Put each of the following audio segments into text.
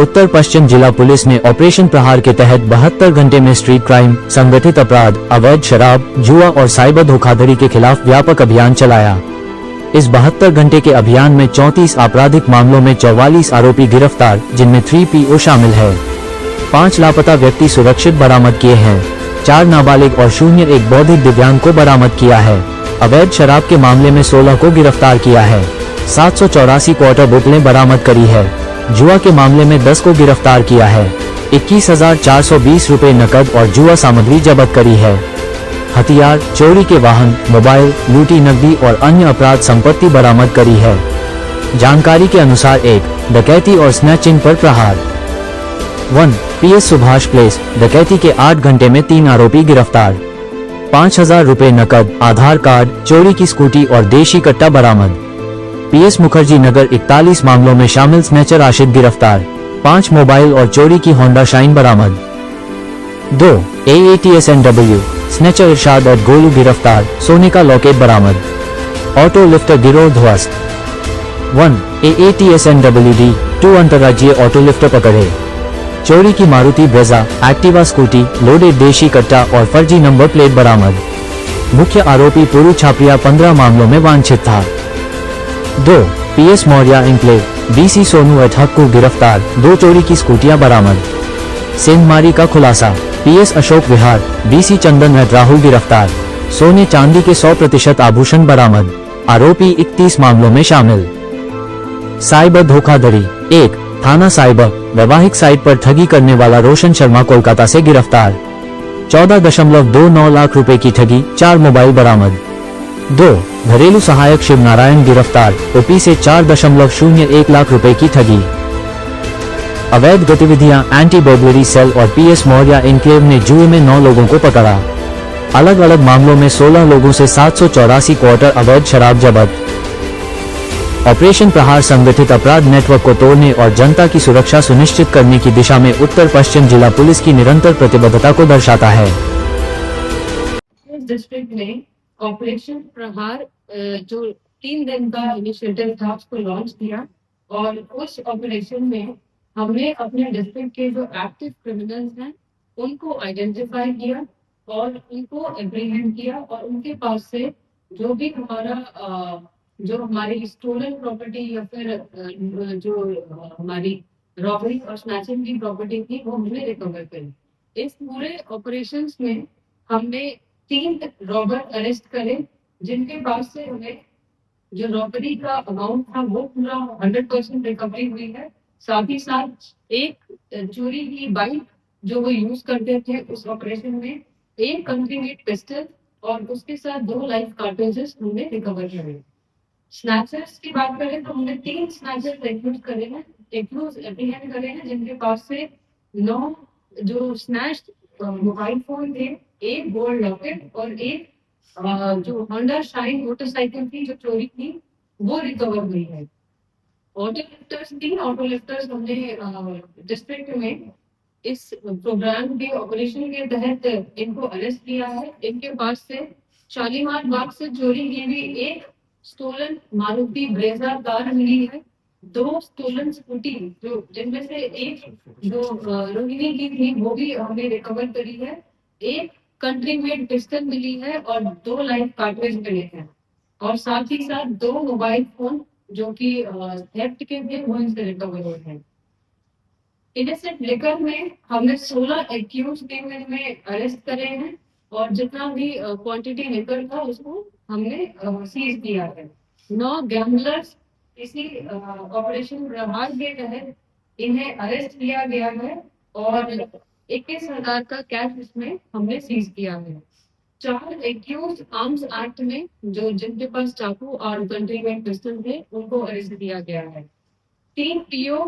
उत्तर पश्चिम जिला पुलिस ने ऑपरेशन प्रहार के तहत 72 घंटे में स्ट्रीट क्राइम, संगठित अपराध, अवैध शराब, जुआ और साइबर धोखाधड़ी के खिलाफ व्यापक अभियान चलाया। इस 72 घंटे के अभियान में 34 आपराधिक मामलों में 44 आरोपी गिरफ्तार, जिनमें 3PO शामिल है। 5 लापता व्यक्ति सुरक्षित बरामद किए हैं। 4 नाबालिग और 01 बौद्धिक दिव्यांग को बरामद किया है। अवैध शराब के मामले में 16 को गिरफ्तार किया है। 784 क्वार्टर बोतलें बरामद करी है। जुआ के मामले में 10 को गिरफ्तार किया है। 21,420 रुपए नकद और जुआ सामग्री जब्त करी है। हथियार, चोरी के वाहन, मोबाइल, लूटी नकदी और अन्य अपराध संपत्ति बरामद करी है। जानकारी के अनुसार 1 डकैती और स्नैचिंग पर प्रहार। 1 PS सुभाष प्लेस डकैती के 8 घंटे में 3 आरोपी गिरफ्तार। 5,000 रुपए नकद, आधार कार्ड, चोरी की स्कूटी और देशी कट्टा बरामद। PS मुखर्जी नगर 41 मामलों में शामिल स्नैचर आशिद गिरफ्तार। 5 मोबाइल और चोरी की होंडा शाइन बरामद। 2 AATSNW स्नैचर इरशाद और गोलू गिरफ्तार, सोने का लॉकेट बरामद। ऑटो लिफ्टर गिरोह ध्वस्त। 1 AATSNWD 2 अंतर्राज्यीय ऑटो लिफ्टर पकड़े। चोरी की Maruti Brezza, Activa scooty, loaded देशी कट्टा और फर्जी नंबर प्लेट बरामद। मुख्य आरोपी पुरु छापिया 15 मामलों में वांछित था। 2 PS Maurya enclave BC Sonu एट हक्कू गिरफ्तार, 2 चोरी की स्कूटियां बरामद। सेंधमारी का खुलासा, PS अशोक विहार BC चंदन एट राहुल गिरफ्तार, सोने चांदी के 100% आभूषण बरामद। आरोपी 31 मामलों में शामिल। साइबर धोखाधड़ी। 1 थाना साइबर वैवाहिक साइट पर ठगी करने वाला रोशन शर्मा कोलकाता से गिरफ्तार। 14.29 लाख रुपए की ठगी, 4 मोबाइल बरामद। 2 घरेलू सहायक शिव नारायण गिरफ्तार, OP से 4.01 लाख रुपए की ठगी। अवैध गतिविधियां, एंटी बर्गलरी सेल और PS मौर्या एन्क्लेव ने जुए में 9 लोगों को पकड़ा। अलग अलग मामलों में 16 लोगों से 784 क्वार्टर अवैध शराब जब्त। ऑपरेशन प्रहार संगठित अपराध नेटवर्क को तोड़ने और जनता की सुरक्षा सुनिश्चित करने की दिशा में उत्तर पश्चिम जिला पुलिस की निरंतर प्रतिबद्धता को दर्शाता है। इस डिस्ट्रिक्ट में ऑपरेशन प्रहार जो 3 दिन का इनिशिएटिव था उसको लॉन्च किया और उस ऑपरेशन में हमने अपने डिस्ट्रिक्ट के जो एक्टिव क्रिमिनल्स हैं उनको आइडेंटिफाई किया और उनको एप्रीहेंड किया और उनके पास से जो भी जो हमारी स्टोलन प्रॉपर्टी या फिर जो हमारी रॉबरी और स्नैचिंग की प्रॉपर्टी थी वो हमने रिकवर करी। इस पूरे ऑपरेशंस में हमने 3 रॉबर अरेस्ट करे जिनके पास से हमें जो रॉबरी का अमाउंट था वो पूरा 100% रिकवरी हुई है। साथ ही साथ एक चोरी की बाइक जो वो यूज करते थे उस ऑपरेशन में, एक कंट्रीमेड पिस्टल और उसके साथ 2 लाइव कार्ट्रिजेस हमने रिकवर करे। स्नैचर्स की बात करें तो हमने 3 स्नैचर्स एप्रीहेंड करे हैं जिनके पास से 9 जो स्नैच्ड मोबाइल फोन थे, एक गोल्ड लॉकेट और एक जो होंडा शाइन मोटरसाइकिल थी जो चोरी थी वो रिकवर हुई है। तीन ऑटो लिफ्टर्स हमने डिस्ट्रिक्ट में इस प्रोग्राम के ऑपरेशन के तहत इनको अरेस्ट किया है। इनके पास से शालीमार बाग से चोरी की हुई एक स्टोलन मारुति ब्रेजा कार मिली है, 2 स्टोलन स्कूटी जो जिनमें से एक जो रोहिणी की थी वो भी हमने रिकवर करी है, एक कंट्री मेड पिस्टल मिली है और 2 लाइव कार्ट्रिज मिले हैं और साथ ही साथ 2 मोबाइल फोन जो कि थेफ्ट के थे वो इनसे रिकवर हुए हैं। इनसेंट लिकर में हमने 16 एक्यूज में अरेस्ट करे हैं और जितना भी क्वांटिटी लिकर था उसको हमने सीज किया है। 9 गैम्बलर्स इसी ऑपरेशन प्रहार के तहत इन्हें अरेस्ट किया गया है और 21,000 का कैश इसमें हमने सीज किया है। 4 एक्यूज आर्म्स एक्ट में जो जिनके पास चाकू और कंट्रीमेड पिस्टल थे उनको अरेस्ट किया गया है। 3 PO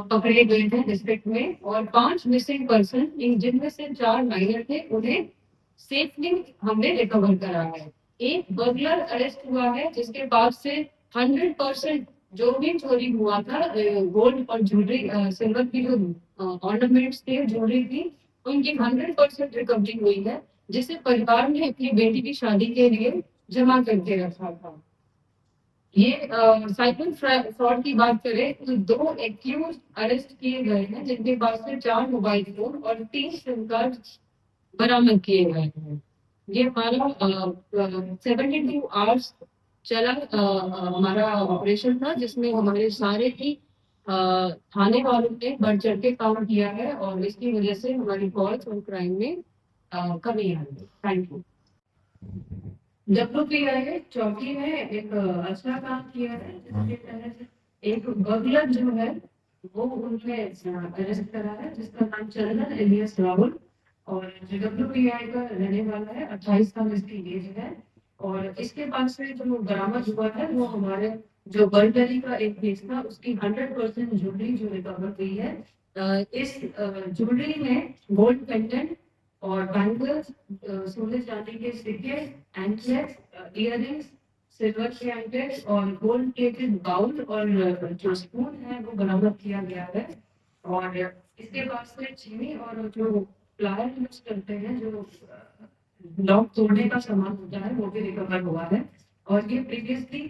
पकड़े गए थे डिस्ट्रिक्ट में और 5 मिसिंग पर्सन जिनमें से 4 माइनर थे उन्हें सेफली हमने रिकवर करा है। एक बर्गलर अरेस्ट हुआ है जिसके पास से 100% जो भी चोरी हुआ था गोल्ड और ज्वेलरी सिल्वर की जो ऑर्नामेंट्स थे ज्वेलरी थी उनकी 100% रिकवरी हुई है जिसे परिवार ने अपनी बेटी की शादी के लिए जमा करके रखा था। ये साइबर फ्रॉड की बात करें तो 2 एक्यूज अरेस्ट किए गए हैं जिनके पास से 4 मोबाइल फोन और 3 सिम कार्ड बरामद किए गए हैं। ये हमारा 72 आवर्स चला हमारा ऑपरेशन था जिसमें हमारे सारे ही थाने वालों ने बढ़ चढ़ के काम किया है और इसकी वजह से हमारी कॉल्स और क्राइम में कमी आई है। Thank you. WPI चौकी ने एक अच्छा काम किया है जिसके तहत एक बगलर जो है वो उनने अरेस्ट करा है जिसका नाम चंदन एलियस राहुल और जो WPI का रहने वाला है 28 साल इसकी एज है और इसके पास से जो बरामद हुआ है वो हमारे जो बर्बरी का एक केस था उसकी 100% ज्वेलरी जो रिकवर हुई है। इस ज्वेलरी में गोल्ड पेंडेंट और बैंगल्स, सोने चांदी के सिक्के, एंकलेट्स, इयररिंग्स, सिल्वर के एंकलेट्स और गोल्ड प्लेटेड बाउल और जो स्पून है वो बरामद किया गया है। और इसके पास से चीनी और जो प्लायर यूज करते हैं जो लॉक तोड़ने का सामान होता है वो भी रिकवर हुआ है। और ये प्रीवियसली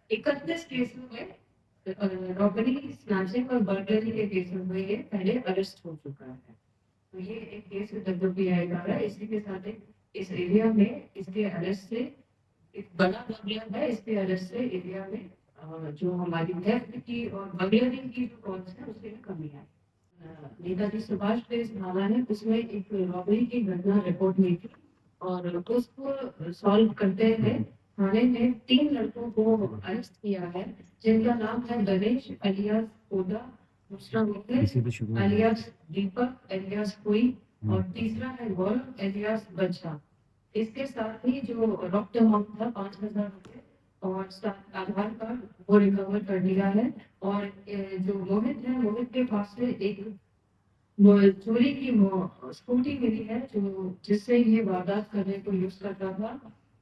31 केसों में रॉबरी, स्नैचिंग और बर्गलरी के केसों में ये पहले अरेस्ट हो चुका है। तो ये एक केस WPI का है। इसी के साथ इस एरिया में इसके अरेस्ट से एक बड़ा प्रॉब्लम है। इसके अरेस्ट से एरिया में जो हमारी थेफ्ट की और बर्गलरी की जो कॉल्स है उसमें कमी है। नेताजी सुभाष प्लेस थाना है उसमें एक रॉबरी की घटना रिपोर्ट हुई थी और उसको सॉल्व करते हुए थाने ने 3 लड़कों को अरेस्ट किया है जिनका नाम है गणेश अलियास ओदा, दूसरा मुकेश अलियास दीपक एलियास कोई और तीसरा है गौरव एलियास बच्चा। इसके साथ ही जो रॉक अमाउंट था 5,000 रुपए और आधार कार्ड वो रिकवर कर लिया है। और जो मोहित है मोहित के पास से एक वो चोरी की वो स्कूटी मिली है जो जिससे ये वारदात करने को यूज करता था।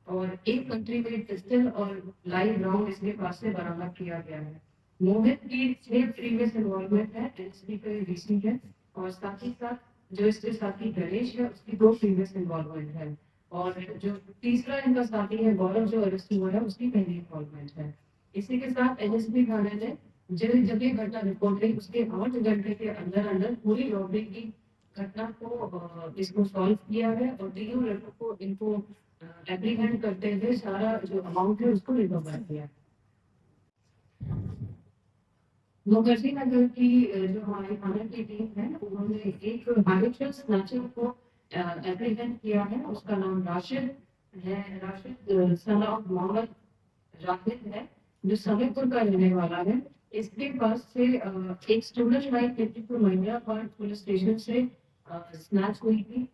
और एक कंट्री में पिस्टल और लाइव राउंड इसके पास से बरामद किया गया है। मोहित की 6 प्रीवियस इन्वॉल्वमेंट है एनएसपी पे रिसेंट है और साथ ही साथ जो इसके साथी गणेश है उसकी 2 प्रीवियस इन्वॉल्वमेंट है। और जो तीसरा इनका साथी है गौरव जो अरेस्ट हुआ है उसकी पहली इन्वॉल्वमेंट है। इसी के साथ एनएसपी थाने ने जब ये घटना रिपोर्ट हुई उसके 8 घंटे के अंदर अंदर पूरी रॉबरी की घटना को इसको सॉल्व किया है और तीनों लड़कों को इनको एप्रीहेंड करते हुए सारा जो अमाउंट है उसको रिकवर किया। मुखर्जी नगर की जो हमारी थाने की टीम है उन्होंने एक हाइब्रिड स्नैचर को एप्रीहेंड किया है। उसका नाम राशिद है। राशिद सन ऑफ मोहम्मद राहिद है जो समीरपुर का रहने वाला है। इसके पास से एक स्टूडेंट बाइक 52 महिला पार्क पुलिस स्टेशन से स्नैच हुई थी,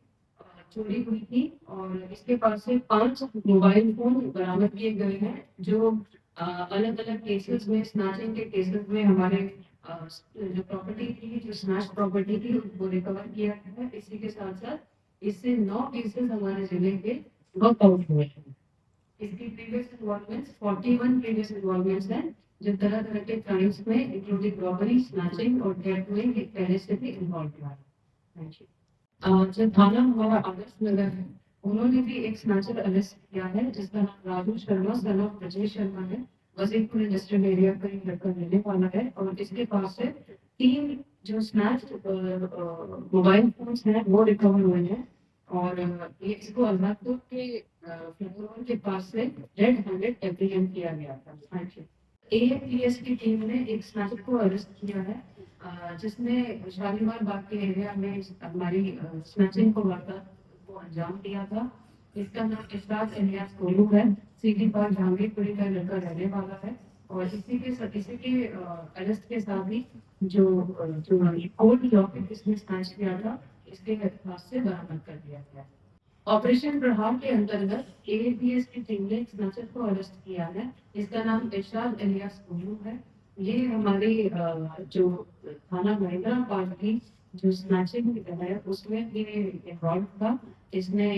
चोरी हुई थी और इसके पास से 5 मोबाइल फोन बरामद किए गए हैं जो अलग अलग केसेस में स्नैचिंग के केसेस में हमारे जो प्रॉपर्टी थी जो स्नैच प्रॉपर्टी थी वो रिकवर किया गया है। इसी के साथ साथ इससे 9 केसेस हमारे जिले के वर्कआउट हुए हैं। इसकी प्रीवियस इन्वॉल्वमेंट्स 41 प्रीवियस इन्वॉल्वमेंट्स हैं जो तरह तरह के क्राइम्स में इंक्लूडिंग रॉबरी, स्नैचिंग और थेफ्ट में ये पहले से भी इन्वॉल्व हुआ है। Thank you. जो थाना हमारा आदर्श नगर है उन्होंने भी एक स्नैचर अरेस्ट किया है जिसका नाम राजू शर्मा सन ऑफ ब्रजेश शर्मा है। वजीरपुर इंडस्ट्रियल एरिया का एक लड़का रहने वाला है और इसके पास से 3 जो स्नैच मोबाइल फोन्स हैं वो रिकवर हुए हैं। और ये इसको अल्लाहपुर के फ्लाईओवर के पास से रेड हैंडेड एप्रीहेंड किया गया था। Thank you. AFPS की टीम ने एक स्नैचर को अरेस्ट किया है जिसने शालीमार बाग के एरिया में हमारी स्नैचिंग को वारदात को अंजाम दिया था। इसका नाम इशराक इलियास कोलू है। सीधी पार जहांगीरपुरी का लड़का रहने वाला है और इसी के अरेस्ट के साथ ही जो कोल्ड लॉकेट इसने स्नैच किया था इसके पास से बरामद कर दिया गया। ऑपरेशन प्रहार के अंतर्गत AAPS की टीम ने एक स्नैचर को अरेस्ट किया है। इसका नाम इरशाद इलियास कोलू है। ये हमारी जो थाना महिंद्रा पार्क की जो स्नैचिंग है उसमें ये इन्वॉल्व था। इसने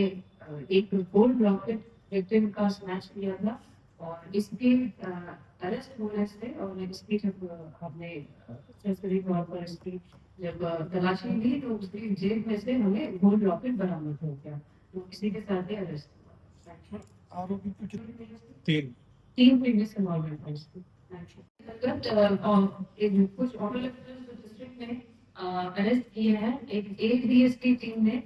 एक गोल्ड लॉकेट विक्टिम का स्नैच किया था और इसके अरेस्ट होने से और इसकी जब हमने सरसरी तौर पर इसकी जब तलाशी ली तो उसकी जेब में से हमें गोल्ड लॉकेट बरामद हो गया। तो इसी के साथ ही अरेस्ट हुआ। आरोपी कुछ तीन 3 प्रीवियस इन्वॉल्वमेंट है इसकी। कुछ ऑटो लेक्चरर्स जो डिस्ट्रिक्ट में अरेस्ट किए हैं, एक डीएसपी टीम ने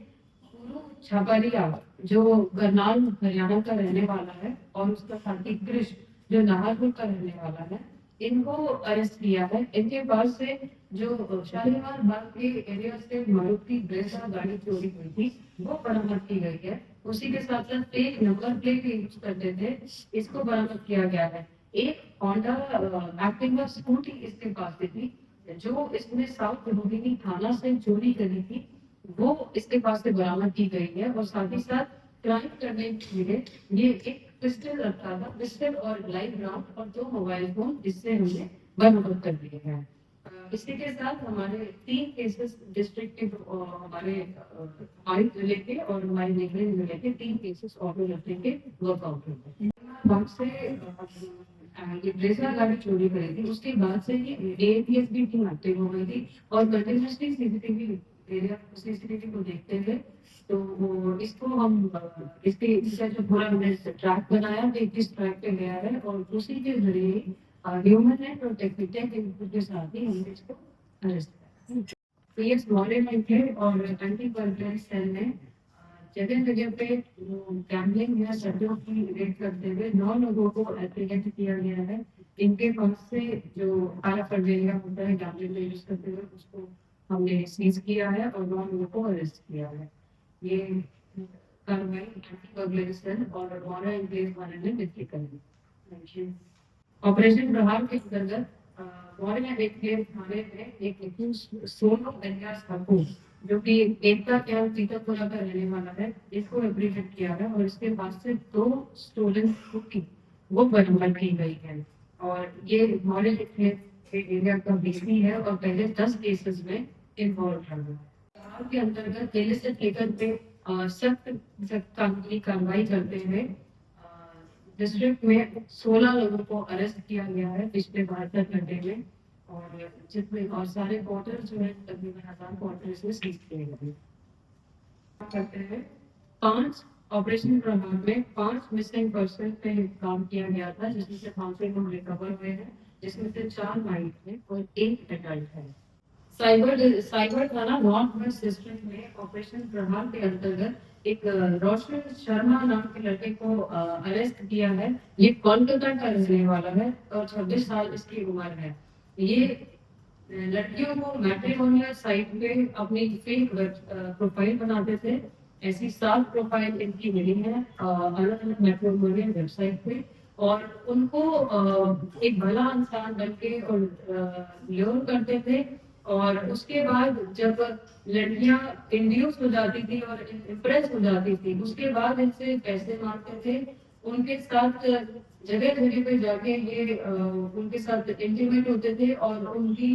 छापालिया जो करनाल हरियाणा का रहने वाला है और उसका साथी कृष जो नाहरपुर का रहने वाला है, इनको अरेस्ट किया है। इनके पास से जो शालीमार बाग के एरिया से मारुति ब्रेजा गाड़ी चोरी हुई थी वो बरामद की गई है। उसी के साथ साथ फेक नंबर प्लेट यूज करते थे, इसको बरामद किया गया है। एक होंडा एक्टिवा स्कूटी इसके पास से थी जो इसने साउथ रोहिणी थाना से चोरी करी थी, वो इसके पास से बरामद की गई है। और साथ ही साथ क्राइम करने के लिए ये एक पिस्टल रखा था, पिस्टल और लाइव राउंड और 2 मोबाइल फोन इससे हमने बरामद कर दिए हैं। इसी के साथ हमारे 3 केसेस डिस्ट्रिक्ट के हमारे हमारे जिले के और हमारे नेबरिंग जिले के 3 केसेस ऑटो लेते के वर्कआउट हुए। बाद से ये ब्रेजा गाड़ी चोरी करी थी, उसके बाद से ये एएपीएस की टीम एक्टिव हो गई थी और कंटिन्यूसली सीसीटीवी को देखते थे। तो वो इसको हम इसका जो पूरा हमने ट्रैक बनाया कि किस ट्रैक पे गया है और उसी के जरिए ह्यूमन एंड और टेक्निकल इनपुट के साथ ही हमने इसको अरेस्ट किया। पीएस मॉडल थे और एंटी परफेरेंस सेल ने जगह जगह पे गैम्बलिंग या सट्टों की रेड करते हुए 9 लोगों को एप्रीहेंड किया गया है। इनके पास से जो पैराफर्नेलिया होता है गैम्बलिंग में यूज करते हुए उसको हमने सीज किया है और 9 लोगों को अरेस्ट किया है। ये कार्रवाई एंटी बर्गलरी सेल और वारा एंड प्लेस वाले ने मिलकर करी। ऑपरेशन प्रहार के अंतर्गत वारा एंड प्लेस थाने में एक सोनो एलियास ठाकुर जो कि एकता क्या सीतापुरा का रहने वाला है, इसको एप्रीहेंड किया है और इसके पास से 2 स्टोलन स्कूटी वो बरामद की गई है। और ये मॉडल के एरिया का बीसी है और पहले 10 केसेस में इन्वॉल्व है। के अंतर्गत इलिसिट लिकर पे सख्त कानूनी कार्रवाई करते हुए डिस्ट्रिक्ट में 16 लोगों को अरेस्ट किया गया है पिछले 72 घंटे में और जिसमें और सारे क्वार्टर जो है तकरीबन 1000 क्वार्टर से सीज किए गए करते हैं। 5 ऑपरेशन प्रभाव में 5 मिसिंग पर्सन पे काम किया गया था जिसमें से 5 लोग रिकवर हुए हैं, जिसमें से 4 माइनर हैं और 1 एडल्ट है। साइबर थाना नॉर्थ वेस्ट डिस्ट्रिक्ट में ऑपरेशन प्रभाव के अंतर्गत एक रोशन शर्मा नाम के लड़के को अरेस्ट किया है। ये कोलकाता का रहने वाला है और 26 साल इसकी उम्र है। ये लड़कियों को मैट्रिमोनियल साइट पे अपनी फेक प्रोफाइल बनाते थे। ऐसी 7 प्रोफाइल इनकी मिली है अलग अलग मैट्रिमोनियल वेबसाइट पे और उनको एक भला इंसान बनके और ल्योर करते थे। और उसके बाद जब लड़कियां इंड्यूस हो जाती थी और इम्प्रेस हो जाती थी, उसके बाद इनसे पैसे मांगते थे। उनके साथ जगह जगह पे जाके ये उनके साथ इंटीमेट होते थे और उनकी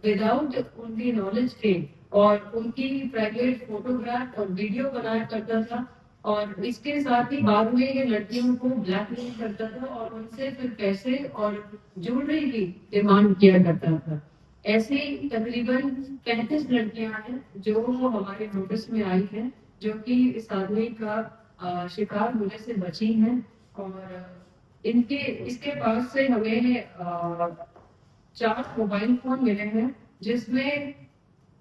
विदाउट उनकी नॉलेज के और उनकी प्राइवेट फोटोग्राफ और वीडियो बनाया करता था। और इसके साथ ही बाद में ये लड़कियों को ब्लैकमेल करता था और उनसे फिर पैसे और ज्वेलरी की डिमांड किया करता था। ऐसी तकरीबन 35 लड़कियां हैं जो हमारे नोटिस में आई हैं जो कि इस आदमी का शिकार होने से बची हैं। और इसके पास से हमें 4 मोबाइल फोन मिले हैं जिसमें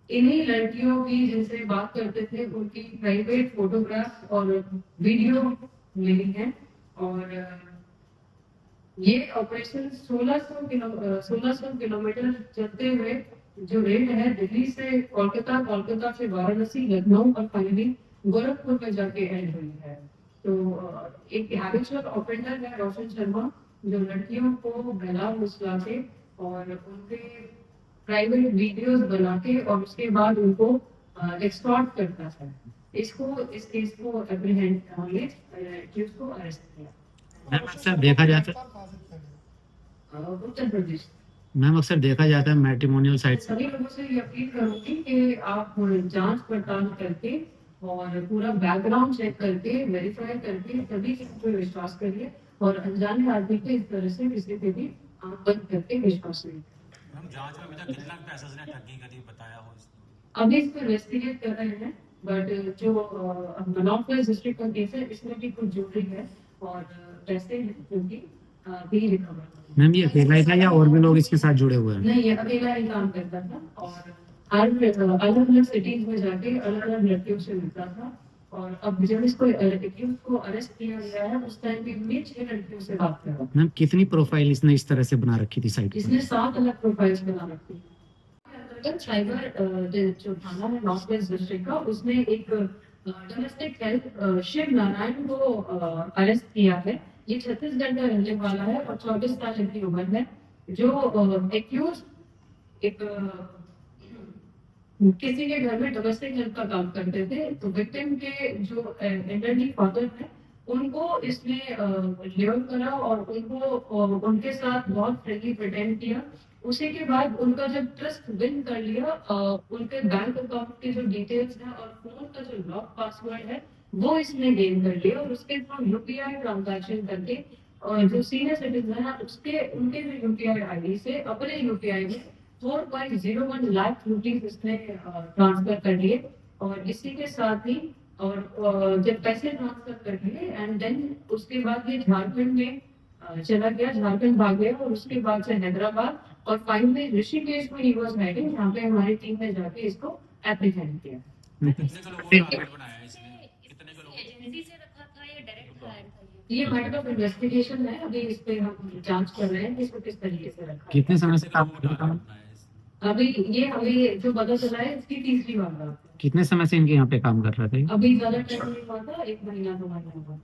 इन्हीं लड़कियों की जिनसे बात करते थे उनकी प्राइवेट फोटोग्राफ और वीडियो मिली है। और ये ऑपरेशन 1600 किलोमीटर चलते हुए जो रेट है दिल्ली से कोलकाता, कोलकाता से वाराणसी, लखनऊ और फाइनली गोरखपुर में जाके एंड हुई है। तो एक हैबिचुअल ऑपरेटर है रोशन शर्मा जो लड़कियों को बहला फुसला के और उनके प्राइवेट वीडियोस बना के और उसके बाद उनको एक्सटॉर्ट करता था। इस केस को एप्रीहेंड उसको अरेस्ट किया। मैम अक्सर देखा जाता उत्तर प्रदेश मैम अक्सर देखा जाता है मैट्रिमोनियल साइट सभी लोगों से ये अपील करूंगी कि आप जांच पड़ताल करके और पूरा बैकग्राउंड चेक करके वेरीफाई करके तभी किसी पे विश्वास करिए और अनजाने आदमी पे इस तरह से किसी पे भी आप बंद करके विश्वास नहीं करिए। हम जांच में अभी तक कितना पैसा से ठगी करी बताया हो? अभी इसको इन्वेस्टिगेट कर रहे हैं बट जो नॉर्थ वेस्ट डिस्ट्रिक्ट का केस है इसमें भी कुछ ज्वेलरी है और पैसे क्योंकि भी रिकवर। मैम ये अकेला ही था या और भी लोग इसके साथ जुड़े हुए हैं? नहीं, ये अकेला ही काम करता था और हर अलग अलग सिटीज में जाके अलग अलग लड़कियों से मिलता था। और अब जब इसको एक्यूज को अरेस्ट किया गया है उस टाइम भी हमने 6 लड़कियों से बात करा। मैम कितनी प्रोफाइल इसने इस तरह से बना रखी थी साइट पर? इसने 7 अलग प्रोफाइल्स बना रखी है। साइबर जो थाना है नॉर्थ वेस्ट डिस्ट्रिक्ट का, उसने एक डोमेस्टिक हेल्प शिव नारायण को अरेस्ट किया है। ये छत्तीसगढ़ का रहने वाला है और 24 साल की उम्र है। जो एक्यूज एक किसी के घर में डोमेस्टिक हेल्प का काम करते थे, तो विक्टिम के जो एल्डरली फादर है उनको इसने लिव करा और उनको उनके साथ बहुत फ्रेंडली प्रिटेंड किया। उसी के बाद उनका जब ट्रस्ट विन कर लिया, उनके बैंक अकाउंट के जो डिटेल्स हैं और फोन का जो लॉक पासवर्ड है वो इसने गेन कर लिया और उसके थ्रू यूपीआई ट्रांजैक्शन करके और जो सीनियर सिटीजन है उसके उनके भी यूपीआई आईडी से अपने यूपीआई में 4.01 लाख रुपीस इसने ट्रांसफर कर लिए। और इसी के साथ ही और जब पैसे ट्रांसफर कर लिए एंड देन उसके बाद ये झारखंड में चला गया, झारखंड भाग गया और उसके बाद से हैदराबाद और फाइनली ऋषिकेश में ही वाज हेडिंग। यहाँ पे हमारी टीम ने जाके इसको एप्रीहेंड किया। कितने का लोगों का टारगेट बनाया है इसने? कितने का लोगों एजेंसी से रखा था या डायरेक्ट हायर था ये? ये मैटर ऑफ इन्वेस्टिगेशन है, अभी इस पे हम जांच कर रहे हैं कि इसको किस तरीके से रखा है। कितने समय से का काम लोगों कर का रहा टारगेट था? बनाया है इसने? अभी ये हमें जो पता चला है इसकी तीसरी वारदात है। कितने समय से इनके यहाँ पे काम कर रहे थे? अभी ज्यादा टाइम नहीं हुआ था, 1 महीना 2 महीना हुआ।